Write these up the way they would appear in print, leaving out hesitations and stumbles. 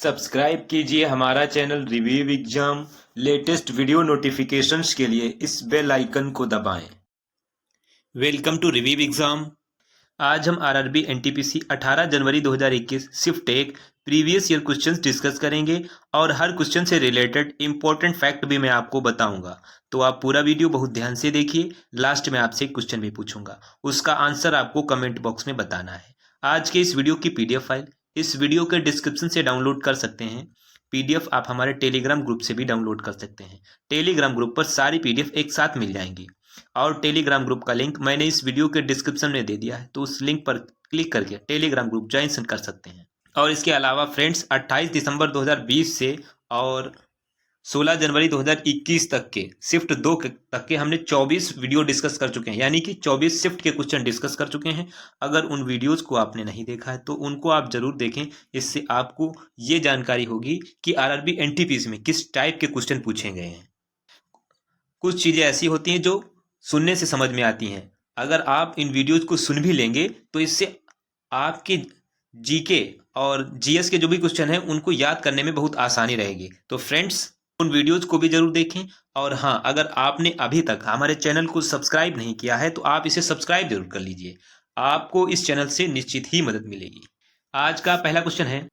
Subscribe कीजिए हमारा channel Review Exam latest video notifications के लिए इस बेल आइकन को दबाएं। Welcome to Review Exam. आज हम आरआरबी एनटीपीसी 18 जनवरी 2021 शिफ्ट एक प्रीवियस ईयर क्वेश्चंस डिस्कस करेंगे और हर क्वेश्चन से रिलेटेड इंपॉर्टेंट फैक्ट भी मैं आपको बताऊंगा। तो आप पूरा वीडियो बहुत ध्यान से देखिए। लास्ट में आपसे एक क्वेश्चन भी पूछूंगा, उसका आंसर आपको कमेंट बॉक्स में बताना है। आज के इस वीडियो की पीडीएफ फाइल इस वीडियो के डिस्क्रिप्शन से डाउनलोड कर सकते हैं। पीडीएफ आप हमारे टेलीग्राम ग्रुप से भी डाउनलोड कर सकते हैं। टेलीग्राम ग्रुप पर सारी पीडीएफ एक साथ मिल जाएंगी और टेलीग्राम ग्रुप का लिंक मैंने इस वीडियो के डिस्क्रिप्शन में दे दिया है, तो उस लिंक पर क्लिक करके टेलीग्राम ग्रुप ज्वाइन कर सकते हैं। और इसके अलावा फ्रेंड्स 28 दिसंबर 2020 से और 16 जनवरी 2021 तक के शिफ्ट 2 तक के हमने 24 वीडियो डिस्कस कर चुके हैं, यानी कि 24 शिफ्ट के क्वेश्चन डिस्कस कर चुके हैं। अगर उन वीडियोस को आपने नहीं देखा है तो उनको आप जरूर देखें। इससे आपको ये जानकारी होगी कि आरआरबी एनटीपीसी में किस टाइप के क्वेश्चन पूछे गए हैं। कुछ चीज़ें ऐसी होती हैं जो सुनने से समझ में आती हैं। अगर आप इन वीडियोज को सुन भी लेंगे तो इससे आपके जीके और जीएस के जो भी क्वेश्चन हैं उनको याद करने में बहुत आसानी रहेगी। तो फ्रेंड्स उन वीडियोज को भी जरूर देखें। और हाँ, अगर आपने अभी तक हमारे चैनल को सब्सक्राइब नहीं किया है तो आप इसे सब्सक्राइब जरूर कर लीजिए। आपको इस चैनल से निश्चित ही मदद मिलेगी। आज का पहला क्वेश्चन है,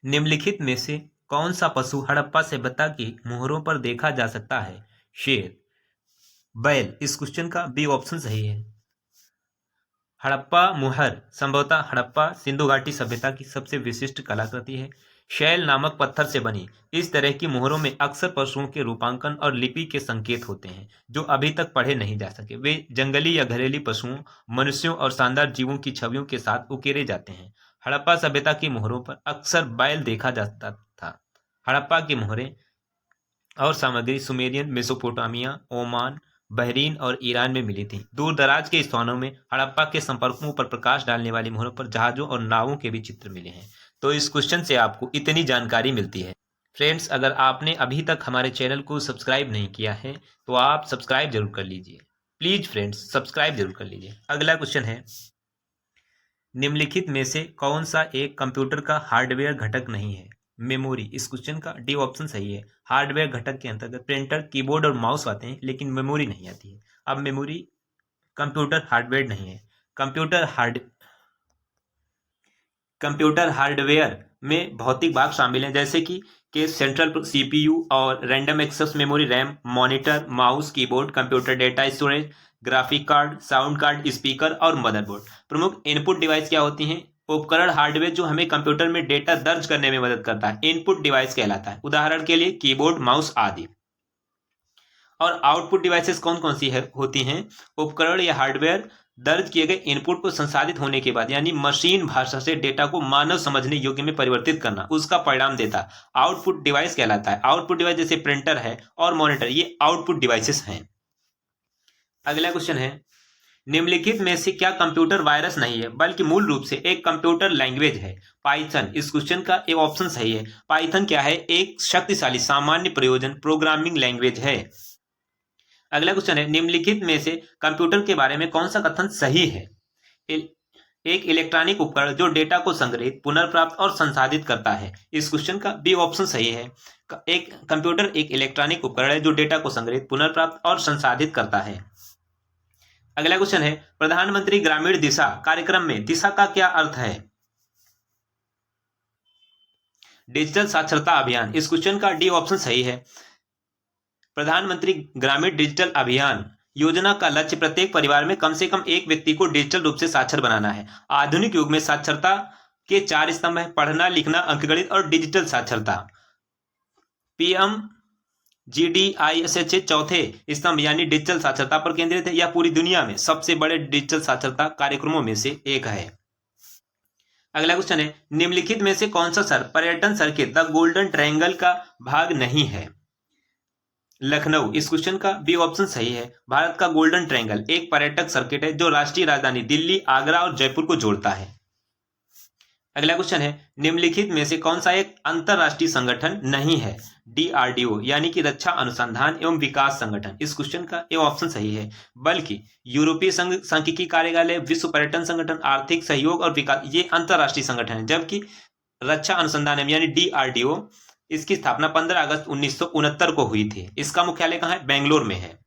निम्नलिखित में से कौन सा पशु हड़प्पा सभ्यता के मोहरों पर देखा जा सकता है? शेर, बैल। इस क्वेश्चन का बी ऑप्शन सही है। हड़प्पा मोहर संभवतः हड़प्पा सिंधु घाटी सभ्यता की सबसे विशिष्ट कलाकृति है। शैल नामक पत्थर से बनी इस तरह की मोहरों में अक्सर पशुओं के रूपांकन और लिपि के संकेत होते हैं जो अभी तक पढ़े नहीं जा सके। वे जंगली या घरेलू पशुओं, मनुष्यों और शानदार जीवों की छवियों के साथ उकेरे जाते हैं। हड़प्पा सभ्यता की मोहरों पर अक्सर बैल देखा जाता था। हड़प्पा की मोहरें और सामग्री सुमेरियन, मेसोपोटामिया, ओमान, बहरीन और ईरान में मिली थी। दूर दराज के स्थानों में हड़प्पा के संपर्कों पर प्रकाश डालने वाली मोहरों पर जहाजों और नावों के भी चित्र मिले हैं। तो इस क्वेश्चन से आपको इतनी जानकारी मिलती है। फ्रेंड्स, अगर आपने अभी तक हमारे चैनल को सब्सक्राइब नहीं किया है तो आप सब्सक्राइब जरूर कर लीजिए। प्लीज फ्रेंड्स सब्सक्राइब जरूर कर लीजिए। अगला क्वेश्चन है, निम्नलिखित में से कौन सा एक कंप्यूटर का हार्डवेयर घटक नहीं है? मेमोरी। इस क्वेश्चन का डी ऑप्शन सही है। हार्डवेयर घटक के अंतर्गत प्रिंटर, कीबोर्ड और माउस आते हैं, लेकिन मेमोरी नहीं आती है। अब मेमोरी कंप्यूटर हार्डवेयर नहीं है। कंप्यूटर हार्डवेयर में भौतिक भाग शामिल हैं, जैसे कि सेंट्रल सीपीयू और random access memory RAM, monitor, mouse, keyboard, computer data storage, graphic card, sound card, speaker और मदरबोर्ड। प्रमुख इनपुट डिवाइस क्या होती हैं? उपकरण हार्डवेयर जो हमें कंप्यूटर में डेटा दर्ज करने में मदद करता है इनपुट डिवाइस कहलाता है। उदाहरण के लिए कीबोर्ड, माउस आदि। और आउटपुट डिवाइसेस कौन कौन सी होती हैं? उपकरण या हार्डवेयर दर्ज किए गए इनपुट को संसाधित होने के बाद, यानी मशीन भाषा से डेटा को मानव समझने योग्य में परिवर्तित करना, उसका परिणाम देता आउटपुट डिवाइस कहलाता है। आउटपुट डिवाइस जैसे प्रिंटर है और मॉनिटर, ये आउटपुट डिवाइसेस हैं। अगला क्वेश्चन है, निम्नलिखित में से क्या कंप्यूटर वायरस नहीं है बल्कि मूल रूप से एक कंप्यूटर लैंग्वेज है? पाइथन। इस क्वेश्चन का ए ऑप्शन सही है। पाइथन क्या है? एक शक्तिशाली सामान्य प्रयोजन प्रोग्रामिंग लैंग्वेज है। अगला क्वेश्चन है, निम्नलिखित में से कंप्यूटर के बारे में कौन सा कथन सही है? एक इलेक्ट्रॉनिक उपकरण जो डेटा को संग्रहित, पुनर्प्राप्त और संसाधित करता है। इस क्वेश्चन का बी ऑप्शन सही है। एक कंप्यूटर एक इलेक्ट्रॉनिक उपकरण है जो डेटा को संग्रहित, पुनर्प्राप्त और संसाधित करता है। अगला क्वेश्चन है, प्रधानमंत्री ग्रामीण दिशा कार्यक्रम में दिशा का क्या अर्थ है? डिजिटल साक्षरता अभियान। इस क्वेश्चन का डी ऑप्शन सही है। प्रधानमंत्री ग्रामीण डिजिटल अभियान योजना का लक्ष्य प्रत्येक परिवार में कम से कम एक व्यक्ति को डिजिटल रूप से साक्षर बनाना है। आधुनिक युग में साक्षरता के 4 स्तंभ हैं: पढ़ना, लिखना, अंकगणित और डिजिटल साक्षरता। पीएम GDISH चौथे स्तंभ यानी डिजिटल साक्षरता पर केंद्रित है। यह पूरी दुनिया में सबसे बड़े डिजिटल साक्षरता कार्यक्रमों में से एक है। अगला क्वेश्चन है, निम्नलिखित में से कौन सा शहर पर्यटन सर्किट द गोल्डन ट्रायंगल का भाग नहीं है? लखनऊ। इस क्वेश्चन का बी ऑप्शन सही है। भारत का गोल्डन ट्रायंगल एक पर्यटक सर्किट है जो राष्ट्रीय राजधानी दिल्ली, आगरा और जयपुर को जोड़ता है। अगला क्वेश्चन है, निम्नलिखित में से कौन सा एक अंतरराष्ट्रीय संगठन नहीं है? DRDO यानी कि रक्षा अनुसंधान एवं विकास संगठन। इस क्वेश्चन का ए ऑप्शन सही है। बल्कि यूरोपीय संघ सांख्यिकी कार्यालय, विश्व पर्यटन संगठन, आर्थिक सहयोग और विकास, ये अंतरराष्ट्रीय संगठन है, जबकि रक्षा अनुसंधान एवं यानी DRDO, इसकी स्थापना 15 अगस्त 1969 को हुई थी। इसका मुख्यालय कहाँ है? बेंगलोर में है।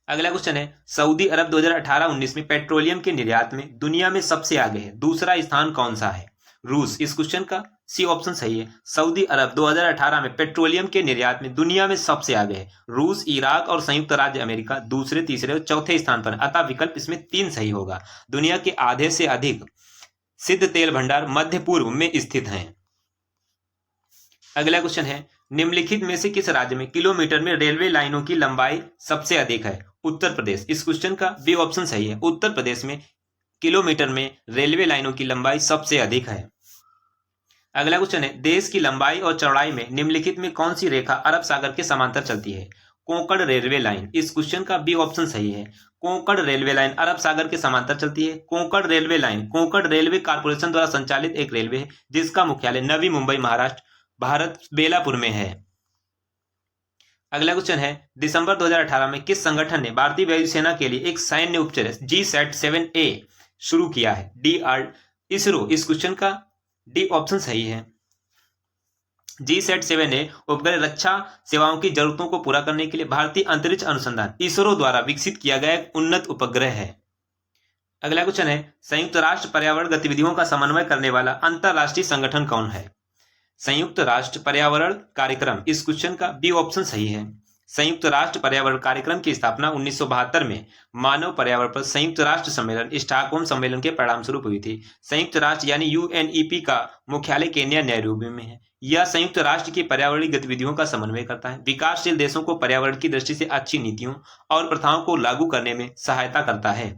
अगला क्वेश्चन है, सऊदी अरब 2018-19 में पेट्रोलियम के निर्यात में दुनिया में सबसे आगे है, दूसरा स्थान कौन सा है? रूस। इस क्वेश्चन का सी ऑप्शन सही है। सऊदी अरब 2018 में पेट्रोलियम के निर्यात में दुनिया में सबसे आगे है। रूस, इराक और संयुक्त राज्य अमेरिका दूसरे, तीसरे और चौथे स्थान पर, अतः विकल्प इसमें 3 सही होगा। दुनिया के आधे से अधिक सिद्ध तेल भंडार मध्य पूर्व में स्थित हैं। अगला क्वेश्चन है, निम्नलिखित में से किस राज्य में किलोमीटर में रेलवे लाइनों की लंबाई सबसे अधिक है? उत्तर प्रदेश। इस क्वेश्चन का बी ऑप्शन सही है। उत्तर प्रदेश में किलोमीटर में रेलवे लाइनों की लंबाई सबसे अधिक है। अगला क्वेश्चन है, देश की लंबाई और चौड़ाई में निम्नलिखित में कौन सी रेखा अरब सागर के समांतर चलती है? Konkan railway line. इस क्वेश्चन का बी ऑप्शन सही है। कोंकण रेलवे लाइन अरब सागर के समांतर चलती है। Konkan railway line Konkan railway corporation द्वारा संचालित एक रेलवे है, जिसका मुख्यालय नवी मुंबई, महाराष्ट्र, भारत, बेलापुर में है। अगला क्वेश्चन है, दिसंबर 2018 में किस संगठन ने भारतीय वायुसेना के लिए एक सैन्य उपग्रह GSAT-7A शुरू किया है? इसरो। इस क्वेश्चन का डी ऑप्शन सही है। GSAT-7A उपग्रह रक्षा सेवाओं की जरूरतों को पूरा करने के लिए भारतीय अंतरिक्ष अनुसंधान इसरो द्वारा विकसित किया गया एक उन्नत उपग्रह है। अगला क्वेश्चन है, संयुक्त राष्ट्र पर्यावरण गतिविधियों का समन्वय करने वाला अंतरराष्ट्रीय संगठन कौन है? संयुक्त राष्ट्र पर्यावरण कार्यक्रम। इस क्वेश्चन का बी ऑप्शन सही है। संयुक्त राष्ट्र पर्यावरण कार्यक्रम की स्थापना 1972 में मानव पर्यावरण पर संयुक्त राष्ट्र सम्मेलन स्टॉकहोम सम्मेलन के परिणाम स्वरूप हुई थी। संयुक्त राष्ट्र यानी UNEP का मुख्यालय केन्या नैरोबी में है। यह संयुक्त राष्ट्र की पर्यावरणीय गतिविधियों का समन्वय करता है, विकासशील देशों को पर्यावरण की दृष्टि से अच्छी नीतियों और प्रथाओं को लागू करने में सहायता करता है।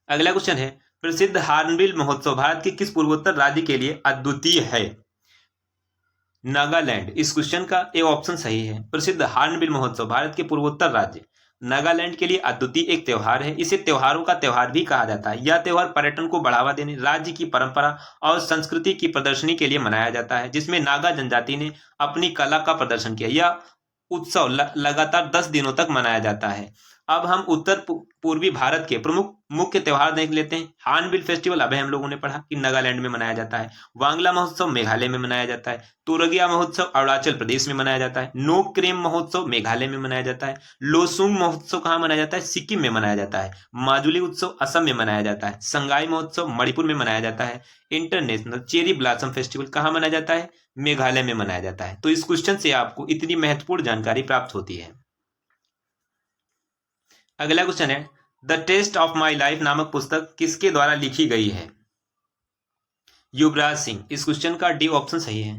अगला क्वेश्चन है, प्रसिद्ध हार्नबिल महोत्सव भारत के किस पूर्वोत्तर राज्य के लिए अद्वितीय है? नागालैंड। इस क्वेश्चन का ए ऑप्शन सही है। प्रसिद्ध हार्नबिल महोत्सव भारत के पूर्वोत्तर राज्य नागालैंड के लिए अद्वितीय एक त्योहार है। इसे त्योहारों का त्योहार भी कहा जाता है। यह त्योहार पर्यटन को बढ़ावा देने, राज्य की परंपरा और संस्कृति की प्रदर्शनी के लिए मनाया जाता है, जिसमें नागा जनजाति ने अपनी कला का प्रदर्शन किया। यह उत्सव लगातार 10 दिनों तक मनाया जाता है। अब हम उत्तर पूर्वी भारत के प्रमुख मुख्य त्योहार देख लेते हैं। हार्नबिल फेस्टिवल अभी हम लोगों ने पढ़ा कि नागालैंड में मनाया जाता है। वांगला महोत्सव मेघालय में मनाया जाता है। तुरगिया महोत्सव अरुणाचल प्रदेश में मनाया जाता है। नोक्रेम महोत्सव मेघालय में मनाया जाता है। लोसुंग महोत्सव कहाँ मनाया जाता है? सिक्किम में मनाया जाता है। माजुली उत्सव असम में मनाया जाता है। संगाई महोत्सव मणिपुर में मनाया जाता है। इंटरनेशनल चेरी ब्लॉसम फेस्टिवल कहाँ मनाया जाता है? मेघालय में मनाया जाता है। तो इस क्वेश्चन से आपको इतनी महत्वपूर्ण जानकारी प्राप्त होती है। अगला क्वेश्चन है, the test of my life नामक पुस्तक किसके द्वारा लिखी गई है? युवराज सिंह। इस क्वेश्चन का डी ऑप्शन सही है।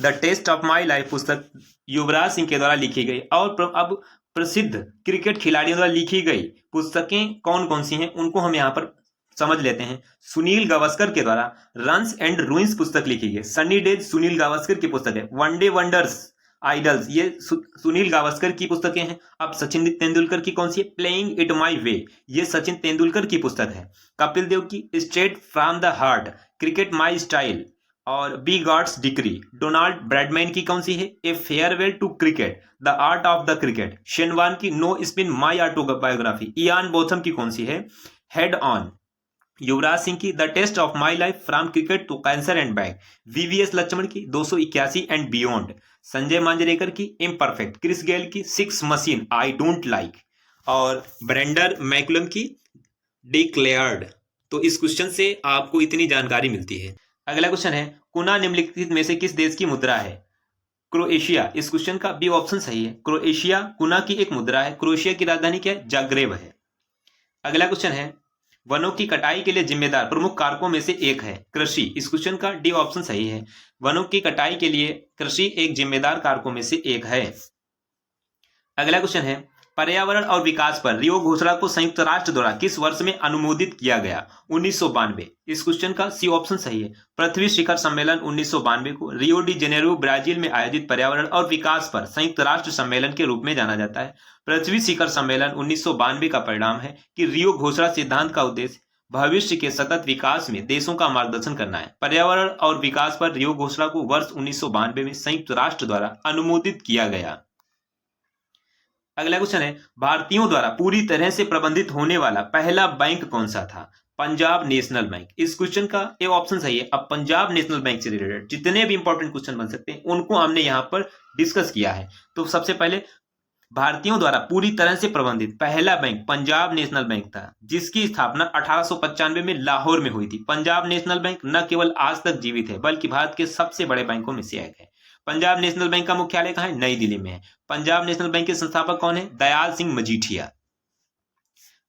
The test of my life पुस्तक युवराज सिंह के द्वारा लिखी गई। और अब प्रसिद्ध क्रिकेट खिलाड़ियों द्वारा लिखी गई पुस्तकें कौन कौन सी हैं उनको हम यहाँ पर समझ लेते हैं। सुनील गावस्कर के द्वारा रन्स एंड रूइंस पुस्तक लिखी गई। सनी डे सुनील गावस्कर की पुस्तक है। वनडे वंडर्स आइडल्स ये सुनील गावस्कर की पुस्तकें हैं। अब सचिन तेंदुलकर की कौन सी है? प्लेइंग इट माई वे, ये सचिन तेंदुलकर की पुस्तक है। कपिल देव की straight from the heart, cricket my style और by God's decree. Donald Bradman की कौन सी है? A farewell to cricket, the art of the cricket. Shane Warne की no spin my autobiography. Ian Botham की कौन सी है? Head on. युवराज सिंह की the test of my life from cricket to cancer and back. VVS Laxman की 281 एंड बियॉन्ड। संजय मांजरेकर की imperfect. Chris Gayle की 6 machine I don't like और ब्रेंडर मैकुलम की डिक्लेयर्ड। तो इस क्वेश्चन से आपको इतनी जानकारी मिलती है। अगला क्वेश्चन है, कुना निम्नलिखित में से किस देश की मुद्रा है? क्रोएशिया। इस क्वेश्चन का बी ऑप्शन सही है। क्रोएशिया कुना की एक मुद्रा है। क्रोएशिया की राजधानी क्या है? जाग्रेब है। अगला क्वेश्चन है, वनों की कटाई के लिए जिम्मेदार प्रमुख कारकों में से एक है कृषि। इस क्वेश्चन का डी ऑप्शन सही है। वनों की कटाई के लिए कृषि एक जिम्मेदार कारकों में से एक है। अगला क्वेश्चन है, पर्यावरण और विकास पर रियो घोषणा को संयुक्त राष्ट्र द्वारा किस वर्ष में अनुमोदित किया गया? 1992। इस क्वेश्चन का सी ऑप्शन सही है। पृथ्वी शिखर सम्मेलन 1992 को रियो डी जेनेरो ब्राजील में आयोजित पर्यावरण और विकास पर संयुक्त राष्ट्र सम्मेलन के रूप में जाना जाता है। पृथ्वी शिखर सम्मेलन 1992 का परिणाम है कि रियो घोषणा सिद्धांत का उद्देश्य भविष्य के सतत विकास में देशों का मार्गदर्शन करना है। पर्यावरण और विकास पर रियो घोषणा को वर्ष 1992 में संयुक्त राष्ट्र द्वारा अनुमोदित किया गया। अगला क्वेश्चन है, भारतीयों द्वारा पूरी तरह से प्रबंधित होने वाला पहला बैंक कौन सा था? Punjab national bank. इस क्वेश्चन का ए ऑप्शन सही है। अब पंजाब नेशनल बैंक से रिलेटेड जितने भी इंपॉर्टेंट क्वेश्चन बन सकते हैं उनको हमने यहाँ पर डिस्कस किया है। तो सबसे पहले भारतीयों द्वारा पूरी तरह से प्रबंधित पहला बैंक पंजाब नेशनल बैंक था, जिसकी स्थापना 1895 में लाहौर में हुई थी। पंजाब नेशनल बैंक न केवल आज तक जीवित है बल्कि भारत के सबसे बड़े बैंकों में से एक है। पंजाब नेशनल बैंक का मुख्यालय कहाँ है? नई दिल्ली में है। पंजाब नेशनल बैंक के संस्थापक कौन है? दयाल सिंह मजीठिया।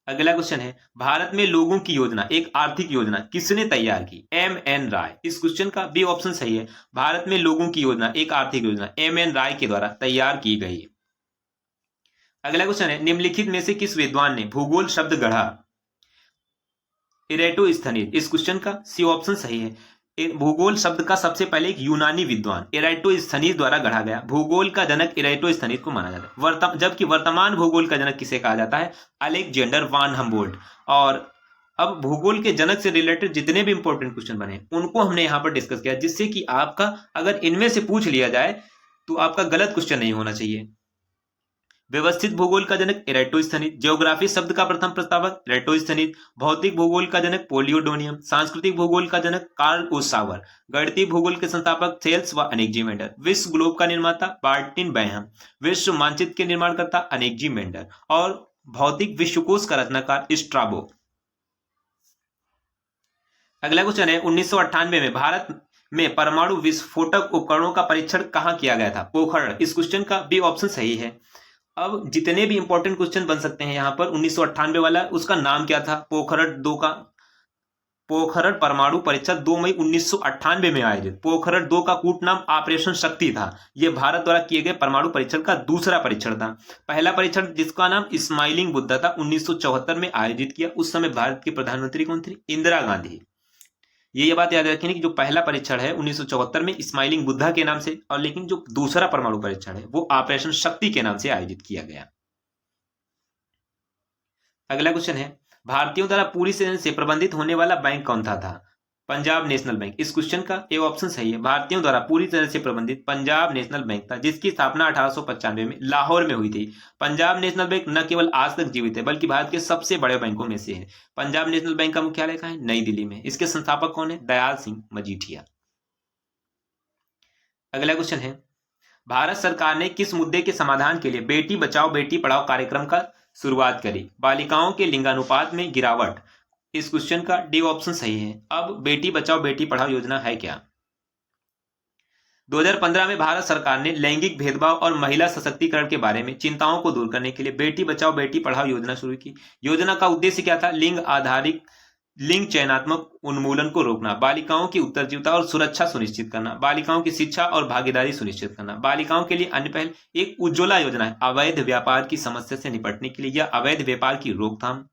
अगला क्वेश्चन है, भारत में लोगों की योजना एक आर्थिक योजना किसने तैयार की? एम.एन. राय। इस क्वेश्चन का बी ऑप्शन सही है। भारत में लोगों की योजना एक आर्थिक योजना एम.एन. राय के द्वारा तैयार की गई। अगला क्वेश्चन है, निम्नलिखित में से किस विद्वान ने भूगोल शब्द गढ़ा? इरेटोस्थनीज। इस क्वेश्चन का सी ऑप्शन सही है। भूगोल शब्द का सबसे पहले एक यूनानी विद्वान इरेटोस्थनीज द्वारा गढ़ा गया। भूगोल का जनक इरेटोस्थनीज को माना जाता है। जबकि वर्तमान भूगोल का जनक किसे कहा जाता है? अलेक्जेंडर वान हम्बोल्ट। और अब भूगोल के जनक से रिलेटेड जितने भी इंपॉर्टेंट क्वेश्चन बने उनको हमने यहाँ पर डिस्कस किया, जिससे कि आपका अगर इनमें से पूछ लिया जाए तो आपका गलत क्वेश्चन नहीं होना चाहिए। व्यवस्थित भूगोल का जनक इरेटोस्थनीज। ज्योग्राफी शब्द का प्रथम प्रस्तावक इरेटोस्थनीज। भौतिक भूगोल का जनक पोलियोडोनियम। सांस्कृतिक भूगोल का जनक कार्ल ओसावर। गणितीय भूगोल के संस्थापक थेल्स व अनेकजी मेंडर। विश्व ग्लोब का निर्माता मार्टिन बैंहम। विश्व मानचित्र के निर्माणकर्ता अनेकजी मेंडर। और भौतिक विश्वकोश का रचनाकार स्ट्राबो। अगला क्वेश्चन है, 1998 में भारत में परमाणु विस्फोटक उपकरणों का परीक्षण कहां किया गया था? पोखरण। इस क्वेश्चन का बी ऑप्शन सही है। अब जितने भी इंपॉर्टेंट क्वेश्चन बन सकते हैं यहाँ पर 1998 वाला, उसका नाम क्या था? पोखरण 2 का पोखरण परमाणु परीक्षण 2 मई 1998 में आयोजित। पोखरण 2 का कूट नाम ऑपरेशन शक्ति था। यह भारत द्वारा किए गए परमाणु परीक्षण का दूसरा परीक्षण था। पहला परीक्षण जिसका नाम स्माइलिंग बुद्धा था 1974 में आयोजित किया। उस समय भारत की प्रधानमंत्री कौन थी? इंदिरा गांधी। ये बात याद रखें कि जो पहला परीक्षण है 1974 में स्माइलिंग बुद्धा के नाम से, और लेकिन जो दूसरा परमाणु परीक्षण है वो ऑपरेशन शक्ति के नाम से आयोजित किया गया। अगला क्वेश्चन है, भारतीयों द्वारा पूरी तरह से प्रबंधित होने वाला बैंक कौन था? Punjab national bank. इस क्वेश्चन का ए ऑप्शन सही है। भारतीयों द्वारा पूरी तरह से प्रबंधित पंजाब नेशनल बैंक था, जिसकी स्थापना 1895 में लाहौर में हुई थी। पंजाब नेशनल बैंक न केवल आज तक जीवित है बल्कि भारत के सबसे बड़े बैंकों में से है। पंजाब नेशनल बैंक का मुख्यालय कहाँ है? नई दिल्ली में। इसके संस्थापक कौन है? दयाल सिंह मजीठिया। अगला क्वेश्चन है, भारत सरकार ने किस मुद्दे के समाधान के लिए बेटी बचाओ बेटी पढ़ाओ कार्यक्रम का शुरुआत करी? बालिकाओं के लिंगानुपात में गिरावट। इस क्वेश्चन का डी ऑप्शन सही है। अब बेटी बचाओ बेटी पढ़ाओ योजना है क्या? 2015 में भारत सरकार ने लैंगिक भेदभाव और महिला सशक्तिकरण के बारे में चिंताओं को दूर करने के लिए बेटी बचाओ बेटी पढ़ाओ योजना शुरू की। योजना का उद्देश्य क्या था? लिंग आधारित लिंग चयनात्मक उन्मूलन को रोकना, बालिकाओं की उत्तरजीविता और सुरक्षा सुनिश्चित करना, बालिकाओं की शिक्षा और भागीदारी सुनिश्चित करना। बालिकाओं के लिए अन्य पहल एक उज्ज्वला योजना है। अवैध व्यापार की समस्या से निपटने के लिए या अवैध व्यापार की रोकथाम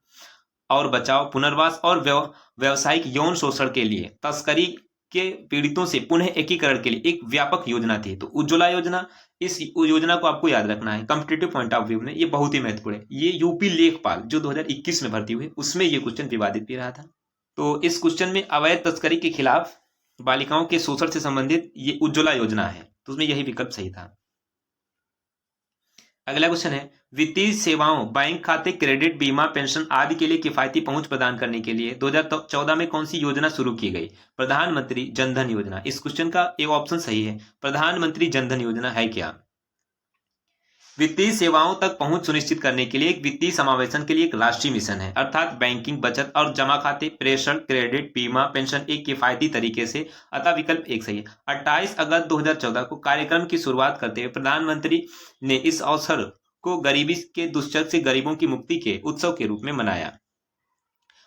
और बचाव, पुनर्वास और व्यवसायिक यौन शोषण के लिए, तस्करी के पीड़ितों से पुनः एकीकरण के लिए एक व्यापक योजना थी। तो उज्ज्वला योजना, इस योजना को आपको याद रखना है कॉम्पिटिटिव पॉइंट ऑफ व्यू में, ये बहुत ही महत्वपूर्ण है। ये यूपी लेखपाल जो 2021 में भर्ती हुई उसमें ये क्वेश्चन विवादित भी रहा था। तो इस क्वेश्चन में अवैध तस्करी के खिलाफ बालिकाओं के शोषण से संबंधित ये उज्ज्वला योजना है, तो उसमें यही विकल्प सही था। अगला क्वेश्चन है, वित्तीय सेवाओं, बैंक खाते, क्रेडिट, बीमा, पेंशन आदि के लिए किफायती पहुंच प्रदान करने के लिए 2014 में कौन सी योजना शुरू की गई? प्रधानमंत्री जनधन योजना। इस क्वेश्चन का ए ऑप्शन सही है। प्रधानमंत्री जनधन योजना है क्या? वित्तीय सेवाओं तक पहुंच सुनिश्चित करने के लिए एक वित्तीय समावेशन के लिए एक राष्ट्रीय मिशन है, अर्थात बैंकिंग, बचत और जमा खाते, प्रेषण, क्रेडिट, बीमा, पेंशन एक किफायती तरीके से, अतः विकल्प एक सही है। 28 अगस्त 2014 को कार्यक्रम की शुरुआत करते हुए प्रधानमंत्री ने इस अवसर को गरीबी के दुष्चर से गरीबों की मुक्ति के उत्सव के रूप में मनाया।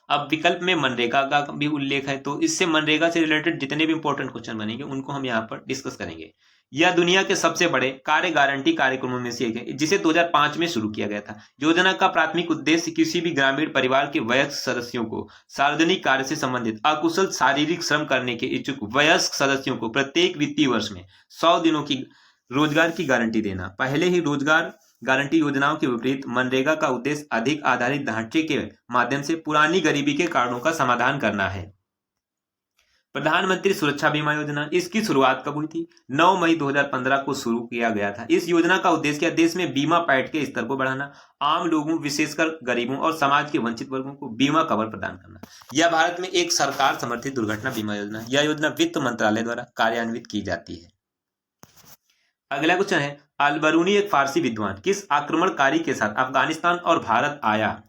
अब विकल्प में मनरेगा का भी उल्लेख है, तो इससे मनरेगा से रिलेटेड जितने भी इंपॉर्टेंट क्वेश्चन बनेंगे उनको हम यहाँ पर डिस्कस करेंगे। यह दुनिया के सबसे बड़े कार्य गारंटी कार्यक्रमों में से एक है, जिसे 2005 में शुरू किया गया था। योजना का प्राथमिक उद्देश्य किसी भी ग्रामीण परिवार के वयस्क सदस्यों को सार्वजनिक कार्य से संबंधित अकुशल शारीरिक श्रम करने के इच्छुक वयस्क सदस्यों को प्रत्येक वित्तीय वर्ष में 100 दिनों की रोजगार की गारंटी देना। पहले ही रोजगार गारंटी योजनाओं के विपरीत मनरेगा का उद्देश्य अधिक आधारित ढांचे के माध्यम से पुरानी गरीबी के कारणों का समाधान करना है। प्रधानमंत्री सुरक्षा बीमा योजना, इसकी शुरुआत कब हुई थी? 9 मई 2015 को शुरू किया गया था। इस योजना का उद्देश्य क्या? देश में बीमा पैठ के स्तर को बढ़ाना, आम लोगों विशेषकर गरीबों और समाज के वंचित वर्गों को बीमा कवर प्रदान करना। यह भारत में एक सरकार समर्थित दुर्घटना बीमा योजना है। यह योजना वित्त मंत्रालय द्वारा कार्यान्वित की जाती है। अगला क्वेश्चन है, अल-बरूनी एक फारसी विद्वान किस आक्रमणकारी के साथ अफगानिस्तान और भारत आया?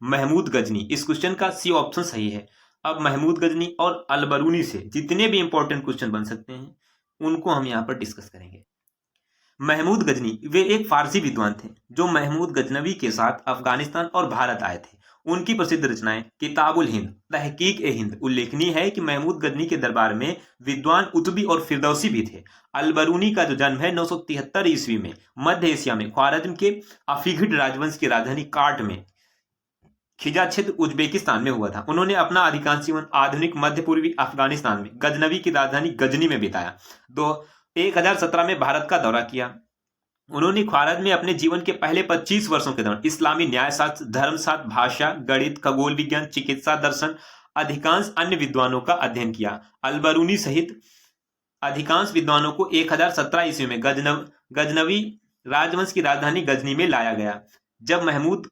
महमूद गजनी। इस क्वेश्चन का सी ऑप्शन सही है। अब महमूद गजनी और अल-बरूनी से जितने भी इंपॉर्टेंट क्वेश्चन बन सकते हैं उनको हम यहाँ पर डिस्कस करेंगे। महमूद गजनी वे एक फारसी विद्वान थे जो महमूद गजनवी के साथ अफगानिस्तान और भारत आए थे। उनकी प्रसिद्ध रचनाएं किताबुल हिंद, तहकीक ए हिंद। उल्लेखनीय है कि महमूद गजनी के दरबार में विद्वान उतबी और फिरदौसी भी थे। अल-बरूनी का जो जन्म है 973 ईस्वी में मध्य एशिया में ख्वारिज़्म के अफीघिड राजवंश की राजधानी काट में खिजा क्षेत्र उज्बेकिस्तान में हुआ था। उन्होंने अपना अधिकांश जीवन आधुनिक मध्य पूर्वी अफगानिस्तान में गजनवी की राजधानी गजनी में बिताया। 1017 में भारत का दौरा किया। उन्होंने ख्वारिज़्म में अपने जीवन के पहले 25 वर्षों के दौरान इस्लामी न्यायशास्त्र, धर्मशास्त्र, भाषा, गणित, खगोल विज्ञान, चिकित्सा, दर्शन, अधिकांश अन्य विद्वानों का अध्ययन किया। अल-बरूनी सहित अधिकांश विद्वानों को 1017 ईस्वी में गजनवी राजवंश की राजधानी गजनी में लाया गया। जब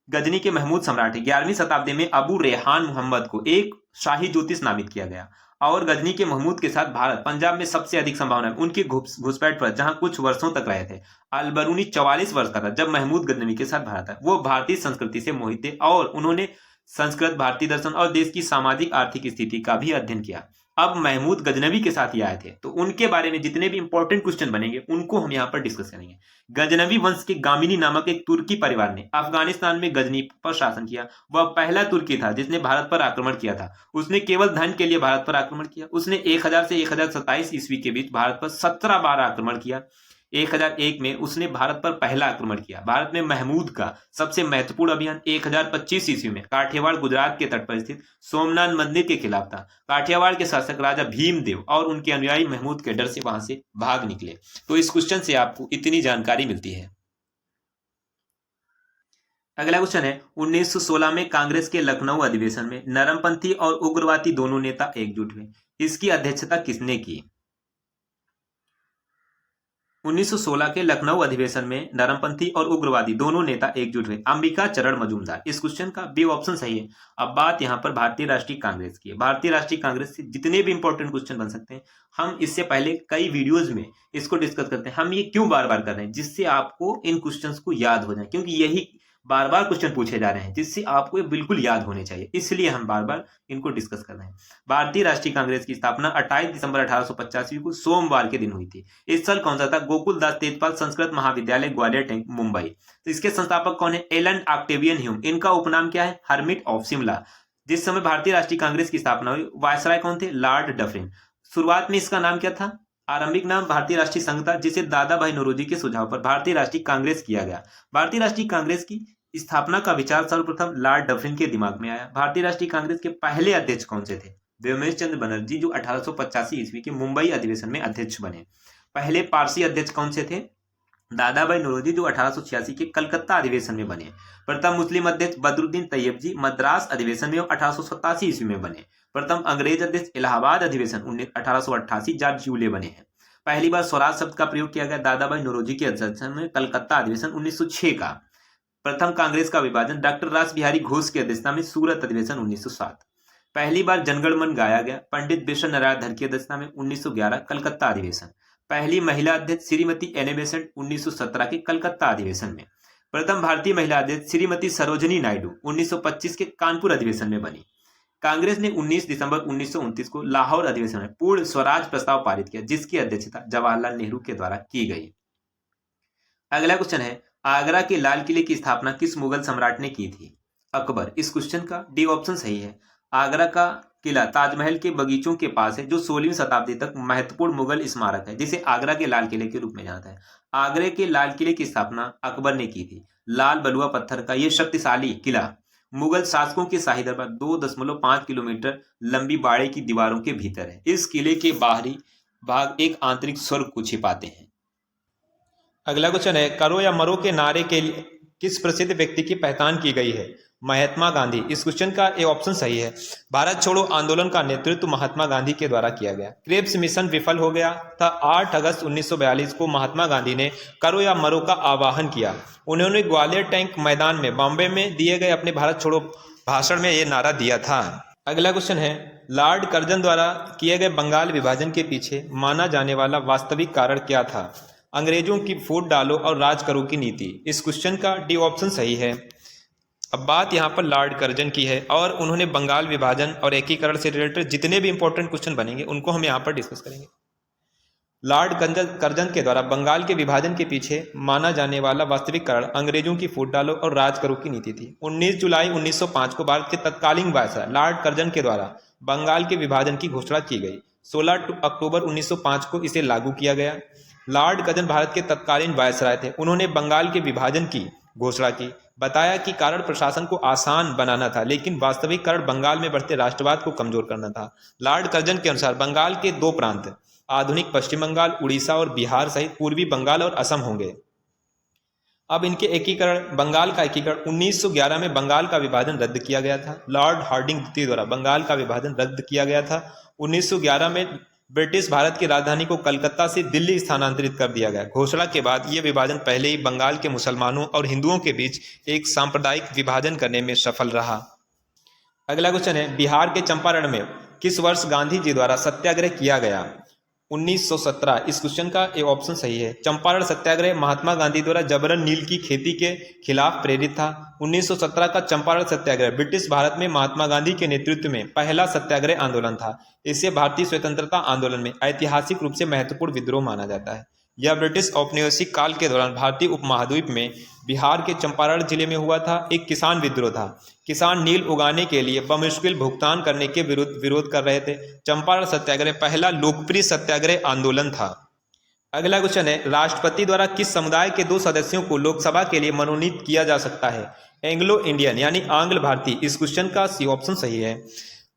गजनी के महमूद सम्राट 11वीं शताब्दी में अबू रेहान मोहम्मद को एक शाही ज्योतिष नामित किया गया और गजनी के महमूद के साथ भारत पंजाब में सबसे अधिक संभावना है उनकी घुसपैठ पर, जहां कुछ वर्षों तक रहे थे। अल-बरूनी 44 वर्ष का था जब महमूद गजनवी के साथ भारत आया। वो भारतीय संस्कृति से मोहित थे और उन्होंने संस्कृत, भारतीय दर्शन और देश की सामाजिक आर्थिक स्थिति का भी अध्ययन किया। अब महमूद गजनवी के साथ ही आए थे तो उनके बारे में जितने भी इंपॉर्टेंट क्वेश्चन बनेंगे उनको हम यहाँ पर डिस्कस करेंगे। गजनवी वंश के गामिनी नामक एक तुर्की परिवार ने अफगानिस्तान में गजनी पर शासन किया। वह पहला तुर्की था जिसने भारत पर आक्रमण किया था। उसने केवल धन के लिए भारत पर आक्रमण किया। उसने 1000 से 1027 ईस्वी के बीच भारत पर 17 बार आक्रमण किया। 1001 में उसने भारत पर पहला आक्रमण किया। भारत में महमूद का सबसे महत्वपूर्ण अभियान 1025 ईस्वी में काठियावाड़ गुजरात के तट पर स्थित सोमनाथ मंदिर के खिलाफ था। काठियावाड़ के शासक राजा भीमदेव और उनके अनुयायी महमूद के डर से वहां से भाग निकले। तो इस क्वेश्चन से आपको इतनी जानकारी मिलती है। अगला क्वेश्चन है, 1916 में कांग्रेस के लखनऊ अधिवेशन में नरमपंथी और उग्रवादी दोनों नेता एकजुट हुए। इसकी अध्यक्षता किसने की? 1916 के लखनऊ अधिवेशन में नरमपंथी और उग्रवादी दोनों नेता एकजुट हुए। अंबिका चरण मजूमदार। इस क्वेश्चन का बी ऑप्शन सही है। अब बात यहाँ पर भारतीय राष्ट्रीय कांग्रेस की है। भारतीय राष्ट्रीय कांग्रेस से जितने भी इंपॉर्टेंट क्वेश्चन बन सकते हैं हम इससे पहले कई वीडियोज में इसको डिस्कस करते हैं। हम ये क्यों बार बार कर रहे हैं? जिससे आपको इन क्वेश्चंस को याद हो जाए, क्योंकि यही बार बार क्वेश्चन पूछे जा रहे हैं जिससे आपको ये बिल्कुल याद होने चाहिए, इसलिए हम बार बार इनको डिस्कस कर रहे हैं। भारतीय राष्ट्रीय कांग्रेस की स्थापना 28 दिसंबर 1885 को सोमवार के दिन हुई थी। इस साल कौन सा था? गोकुल दास तेजपाल संस्कृत महाविद्यालय, ग्वालियर, मुंबई। तो इसके संस्थापक कौन है? Allan Octavian Hume. इनका उपनाम क्या है? Hermit of Shimla. जिस समय भारतीय राष्ट्रीय कांग्रेस की स्थापना हुई वायसराय कौन थे? Lord Dufferin. शुरुआत में इसका नाम क्या था? आरंभिक नाम भारतीय राष्ट्रीय संघ था, जिसे दादा भाई नौरोजी के सुझाव पर भारतीय राष्ट्रीय कांग्रेस किया गया। भारतीय राष्ट्रीय कांग्रेस की स्थापना का विचार सर्वप्रथम लॉर्ड डफरिन के दिमाग में आया। भारतीय राष्ट्रीय कांग्रेस के पहले अध्यक्ष कौन से थे? व्योमेश चंद्र बनर्जी, जो 1885 ईस्वी के मुंबई अधिवेशन में अध्यक्ष बने। पहले पारसी अध्यक्ष कौन से थे? दादा भाई नौरोजी, जो 1886 के कलकत्ता अधिवेशन में बने। प्रथम मुस्लिम अध्यक्ष बदरुद्दीन तैयब जी मद्रास अधिवेशन में 1887 ईस्वी में बने। प्रथम अंग्रेज अध्यक्ष इलाहाबाद अधिवेशन 1888 जॉर्ज यूले बने हैं। पहली बार स्वराज शब्द का प्रयोग किया गया दादा भाई नौरोजी के अध्यक्षता में कलकत्ता अधिवेशन 1906 का। प्रथम कांग्रेस का विभाजन डॉक्टर रास बिहारी घोष की अध्यक्षता में सूरत अधिवेशन 1907। पहली बार जनगण मन गाया गया पंडित बिशन नारायण धर की अध्यक्षता में 1911 कलकत्ता अधिवेशन। पहली महिला अध्यक्ष श्रीमती एने बेसेंट 1917 के कलकत्ता अधिवेशन में। प्रथम भारतीय महिला अध्यक्ष श्रीमती सरोजनी नायडू 1925 के कानपुर अधिवेशन में बनी। कांग्रेस ने 19 दिसंबर 1929 को लाहौर अधिवेशन में पूर्ण स्वराज प्रस्ताव पारित किया, जिसकी अध्यक्षता जवाहरलाल नेहरू के द्वारा की गई। अगला क्वेश्चन है, आगरा के लाल किले की स्थापना किस मुगल सम्राट ने की थी? अकबर। इस क्वेश्चन का डी ऑप्शन सही है। आगरा का किला ताजमहल के बगीचों के पास है, जो 16वीं शताब्दी तक महत्वपूर्ण मुगल स्मारक है, जिसे आगरा के लाल किले के रूप में जाना है। आगरे के लाल किले की स्थापना अकबर ने की थी। लाल बलुआ पत्थर का यह शक्तिशाली किला मुगल शासकों के शाही दरबार 2.5 किलोमीटर लंबी बाड़े की दीवारों के भीतर है। इस किले के बाहरी भाग एक आंतरिक स्वर्ग को छिपाते हैं। अगला क्वेश्चन है, करो या मरो के नारे के लिए किस प्रसिद्ध व्यक्ति की पहचान की गई है? महात्मा गांधी। इस क्वेश्चन का ए ऑप्शन सही है। भारत छोड़ो आंदोलन का नेतृत्व महात्मा गांधी के द्वारा किया गया। क्रेब्स मिशन विफल हो गया था। 8 अगस्त 1942 को महात्मा गांधी ने करो या मरो का आह्वान किया। उन्होंने ग्वालियर टैंक मैदान में बॉम्बे में दिए गए अपने भारत छोड़ो भाषण में ये नारा दिया था। अगला क्वेश्चन है, लॉर्ड कर्जन द्वारा किए गए बंगाल विभाजन के पीछे माना जाने वाला वास्तविक कारण क्या था? अंग्रेजों की फूट डालो और राज करो की नीति। इस क्वेश्चन का डी ऑप्शन सही है। अब बात यहाँ पर लॉर्ड कर्जन की है और उन्होंने बंगाल विभाजन और एकीकरण से रिलेटेड जितने भी इंपॉर्टेंट क्वेश्चन बनेंगे उनको हम यहाँ पर डिस्कस करेंगे। लॉर्ड कर्जन के द्वारा बंगाल के विभाजन के पीछे माना जाने वाला वास्तविक कारण अंग्रेजों की फूट डालो और राज करो की नीति थी। 19 जुलाई 1905 को भारत के तत्कालीन वायसराय लॉर्ड कर्जन के द्वारा बंगाल के विभाजन की घोषणा की गई। 16 अक्टूबर 1905 को इसे लागू किया गया। लॉर्ड कर्जन भारत के तत्कालीन वायसराय थे। उन्होंने बंगाल के विभाजन की घोषणा की। बताया कि कारण प्रशासन को आसान बनाना था, लेकिन वास्तविक कारण बंगाल में बढ़ते राष्ट्रवाद को कमजोर करना था। लॉर्ड कर्जन के अनुसार बंगाल के 2 प्रांत आधुनिक पश्चिम बंगाल, उड़ीसा और बिहार सहित पूर्वी बंगाल और असम होंगे। अब इनके एकीकरण, बंगाल का एकीकरण 1911 में बंगाल का विभाजन रद्द किया गया था। लॉर्ड हार्डिंग द्वितीय द्वारा बंगाल का विभाजन रद्द किया गया था। 1911 में ब्रिटिश भारत की राजधानी को कलकत्ता से दिल्ली स्थानांतरित कर दिया गया। घोषणा के बाद यह विभाजन पहले ही बंगाल के मुसलमानों और हिंदुओं के बीच एक सांप्रदायिक विभाजन करने में सफल रहा। अगला क्वेश्चन है, बिहार के चंपारण में किस वर्ष गांधी जी द्वारा सत्याग्रह किया गया? 1917। इस क्वेश्चन का ए ऑप्शन सही है। चंपारण सत्याग्रह महात्मा गांधी द्वारा जबरन नील की खेती के खिलाफ प्रेरित था। 1917 का चंपारण सत्याग्रह ब्रिटिश भारत में महात्मा गांधी के नेतृत्व में पहला सत्याग्रह आंदोलन था। इसे भारतीय स्वतंत्रता आंदोलन में ऐतिहासिक रूप से महत्वपूर्ण विद्रोह माना जाता है। यह ब्रिटिश औपनिवेशिक काल के दौरान भारतीय उपमहाद्वीप में बिहार के चंपारण जिले में हुआ था। एक किसान विद्रोह था। किसान नील उगाने के लिए बमुश्किल भुगतान करने के विरोध कर रहे थे। चंपारण सत्याग्रह पहला लोकप्रिय सत्याग्रह आंदोलन था। अगला क्वेश्चन है, राष्ट्रपति द्वारा किस समुदाय के 2 सदस्यों को लोकसभा के लिए मनोनीत किया जा सकता है? एंग्लो इंडियन यानी आंग्ल भारतीय। इस क्वेश्चन का सी ऑप्शन सही है।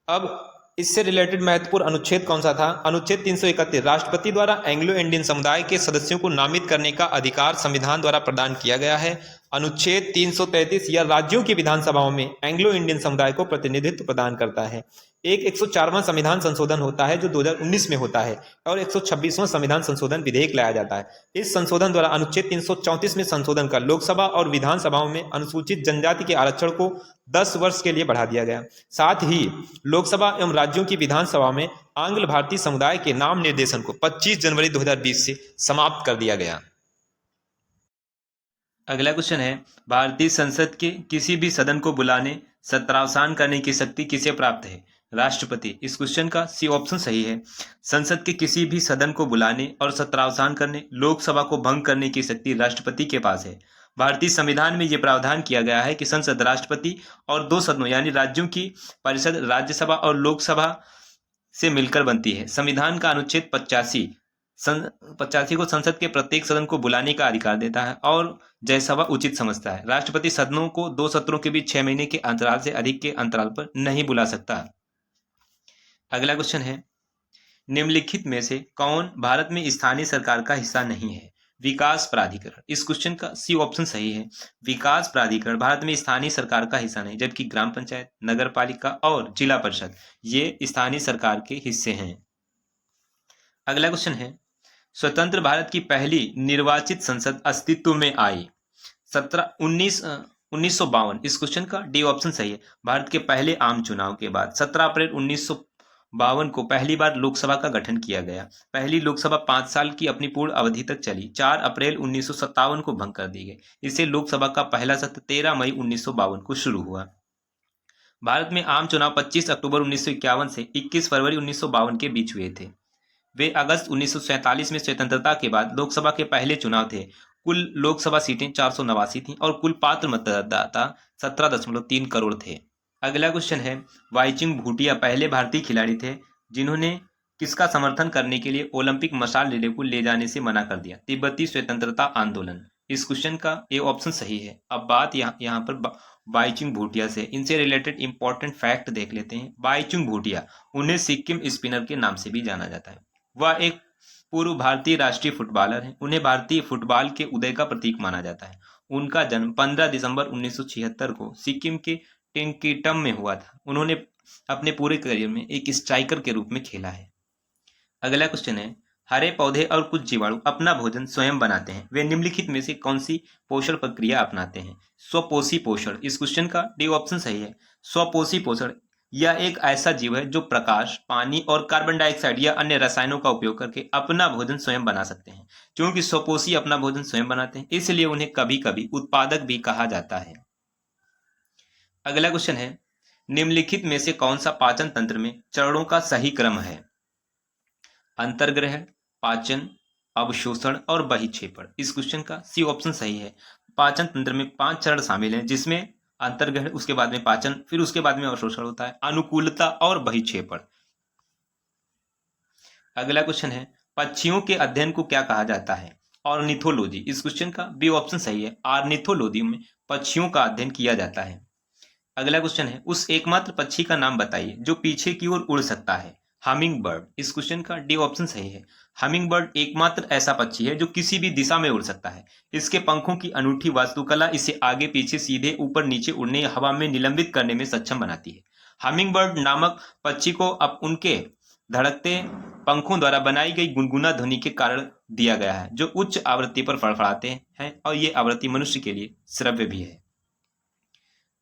अब इससे रिलेटेड महत्वपूर्ण अनुच्छेद कौन सा था? अनुच्छेद 331। राष्ट्रपति द्वारा एंग्लो इंडियन समुदाय के सदस्यों को नामित करने का अधिकार संविधान द्वारा प्रदान किया गया है। अनुच्छेद 333 यह राज्यों की विधानसभाओं में एंग्लो इंडियन समुदाय को प्रतिनिधित्व प्रदान करता है। एक 104वां संविधान संशोधन होता है जो 2019 में होता है और 126वां संविधान संशोधन विधेयक लाया जाता है। इस संशोधन द्वारा अनुच्छेद 334 में संशोधन कर लोकसभा और विधानसभाओं में अनुसूचित जनजाति के आरक्षण को 10 वर्ष के लिए बढ़ा दिया गया। साथ ही लोकसभा एवं राज्यों की विधानसभा में आंग्ल भारतीय समुदाय के नाम निर्देशन को 25 जनवरी 2020 से समाप्त कर दिया गया। अगला क्वेश्चन है, भारतीय संसद के किसी भी सदन को बुलाने, सत्रावसान करने की शक्ति किसे प्राप्त है? राष्ट्रपति। इस क्वेश्चन का सी ऑप्शन सही है। संसद के किसी भी सदन को बुलाने और सत्रावसान करने, लोकसभा को भंग करने की शक्ति राष्ट्रपति के पास है। भारतीय संविधान में यह प्रावधान किया गया है कि संसद राष्ट्रपति और 2 सदनों यानी राज्यों की परिषद, राज्यसभा और लोकसभा से मिलकर बनती है। संविधान का अनुच्छेद 85 को संसद के प्रत्येक सदन को बुलाने का अधिकार देता है और जैसा वह उचित समझता है। राष्ट्रपति सदनों को 2 सत्रों के बीच 6 महीने के अंतराल से अधिक के अंतराल पर नहीं बुला सकता। अगला क्वेश्चन है, निम्नलिखित में से कौन भारत में स्थानीय सरकार का हिस्सा नहीं है? विकास प्राधिकरण। इस क्वेश्चन का सी ऑप्शन सही है। विकास प्राधिकरण भारत में स्थानीय सरकार का हिस्सा नहीं, जबकि ग्राम पंचायत, नगर पालिका और जिला परिषद ये स्थानीय सरकार के हिस्से हैं। अगला क्वेश्चन है, स्वतंत्र भारत की पहली निर्वाचित संसद अस्तित्व में आई 1952। इस क्वेश्चन का डी ऑप्शन सही है। भारत के पहले आम चुनाव के बाद 17 अप्रैल 1952 को पहली बार लोकसभा का गठन किया गया। पहली लोकसभा 5 साल की अपनी पूर्ण अवधि तक चली। 4 अप्रैल 1957 को भंग कर दी गई। इससे लोकसभा का पहला सत्र 13 मई 1952 को शुरू हुआ। भारत में आम चुनाव 25 अक्टूबर 1951 से 21 फरवरी 1952 के बीच हुए थे। वे अगस्त 1947 में स्वतंत्रता के बाद लोकसभा के पहले चुनाव थे। कुल लोकसभा सीटें 489 थीं और कुल पात्र मतदाता 17.3 करोड़ थे। अगला क्वेश्चन है, वाईचुंग भूटिया पहले भारतीय खिलाड़ी थे जिन्होंने किसका समर्थन करने के लिए ओलंपिक मशाल रिले को ले जाने से मना कर दिया? तिब्बती स्वतंत्रता आंदोलन। इस क्वेश्चन का ए ऑप्शन सही है। अब बात यहाँ पर वाईचुंग भूटिया से, इनसे रिलेटेड इंपॉर्टेंट फैक्ट देख लेते हैं। वाईचुंग भूटिया, उन्हें सिक्किम स्पिनर के नाम से भी जाना जाता है। वह एक पूर्व भारतीय राष्ट्रीय फुटबॉलर हैं। उन्हें भारतीय फुटबॉल के उदय का प्रतीक माना जाता है। उनका जन्म 15 दिसंबर 1976 को सिक्किम के टिंकीटम में हुआ था। उन्होंने अपने पूरे करियर में एक स्ट्राइकर के रूप में खेला है। अगला क्वेश्चन है, हरे पौधे और कुछ जीवाणु अपना भोजन स्वयं बनाते हैं, वे निम्नलिखित में से कौन सी पोषण प्रक्रिया अपनाते हैं? स्वपोषी पोषण। इस क्वेश्चन का डी ऑप्शन सही है। स्वपोषी पोषण यह एक ऐसा जीव है जो प्रकाश, पानी और कार्बन डाइऑक्साइड या अन्य रसायनों का उपयोग करके अपना भोजन स्वयं बना सकते हैं। क्योंकि स्वपोषी अपना भोजन स्वयं बनाते हैं, इसलिए उन्हें कभी कभी उत्पादक भी कहा जाता है। अगला क्वेश्चन है, निम्नलिखित में से कौन सा पाचन तंत्र में चरणों का सही क्रम है? अंतर्ग्रहण, पाचन, अवशोषण और बहिक्षेपण। इस क्वेश्चन का सी ऑप्शन सही है। पाचन तंत्र में 5 चरण शामिल हैं, जिसमें अंतर्ग्रहण, उसके बाद में पाचन, फिर उसके बाद में अवशोषण होता है, अनुकूलता और बहिक्षेपण। अगला क्वेश्चन है, पक्षियों के अध्ययन को क्या कहा जाता है? ऑर्निथोलॉजी। इस क्वेश्चन का बी ऑप्शन सही है। ऑर्निथोलॉजी में पक्षियों का अध्ययन किया जाता है। अगला क्वेश्चन है, उस एकमात्र पक्षी का नाम बताइए जो पीछे की ओर उड़ सकता है। Humming bird. इस क्वेश्चन का डी ऑप्शन सही है। हमिंग बर्ड एकमात्र ऐसा पक्षी है जो किसी भी दिशा में उड़ सकता है। इसके पंखों की अनूठी वास्तुकला इसे आगे पीछे, सीधे, ऊपर नीचे उड़ने या हवा में निलंबित करने में सक्षम बनाती है। हमिंग बर्ड नामक पक्षी को अब उनके धड़कते पंखों द्वारा बनाई गई गुनगुना ध्वनि के कारण दिया गया है, जो उच्च आवृत्ति पर फड़फड़ाते हैं और ये आवृत्ति मनुष्य के लिए श्रव्य भी है।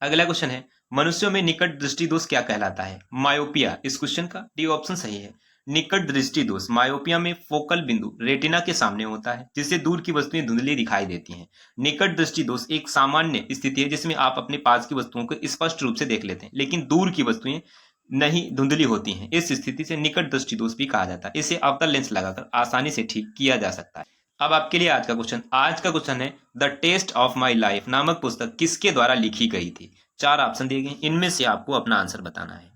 अगला क्वेश्चन है, मनुष्यों में निकट दृष्टि दोष क्या कहलाता है? मायोपिया। इस क्वेश्चन का डी ऑप्शन सही है। निकट दृष्टि दोष मायोपिया में फोकल बिंदु रेटिना के सामने होता है, जिससे दूर की वस्तुएं धुंधली दिखाई देती हैं। निकट दृष्टि दोष एक सामान्य स्थिति है जिसमें आप अपने पास की वस्तुओं को स्पष्ट रूप से देख लेते हैं, लेकिन दूर की वस्तुएं नहीं धुंधली होती हैं। इस स्थिति से निकट दृष्टि दोष भी कहा जाता है। इसे अवतल लेंस लगाकर आसानी से ठीक किया जा सकता है। अब आपके लिए आज का क्वेश्चन है, the test of my life नामक पुस्तक किसके द्वारा लिखी गई थी? 4 ऑप्शन दिए गए, इनमें से आपको अपना आंसर बताना है।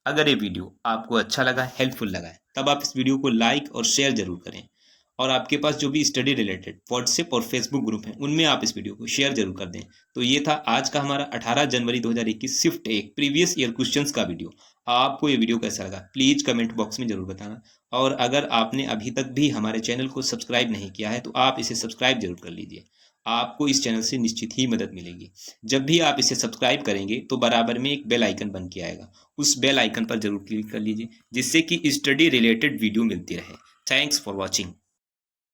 अगर ये वीडियो आपको अच्छा लगा, हेल्पफुल लगा है, तब आप इस वीडियो को लाइक और शेयर जरूर करें, और आपके पास जो भी स्टडी रिलेटेड व्हाट्सएप और फेसबुक ग्रुप हैं, उनमें आप इस वीडियो को शेयर जरूर कर दें। तो ये था आज का हमारा 18 जनवरी 2021 शिफ्ट 1 प्रीवियस ईयर क्वेश्चंस का वीडियो। आपको ये वीडियो कैसा लगा प्लीज़ कमेंट बॉक्स में जरूर बताना, और अगर आपने अभी तक भी हमारे चैनल को सब्सक्राइब नहीं किया है तो आप इसे सब्सक्राइब जरूर कर लीजिए। आपको इस चैनल से निश्चित ही मदद मिलेगी। जब भी आप इसे सब्सक्राइब करेंगे तो बराबर में एक बेल आइकन बन के आएगा, उस बेल आइकन पर जरूर क्लिक कर लीजिए, जिससे कि स्टडी रिलेटेड वीडियो मिलती रहे। Thanks for watching.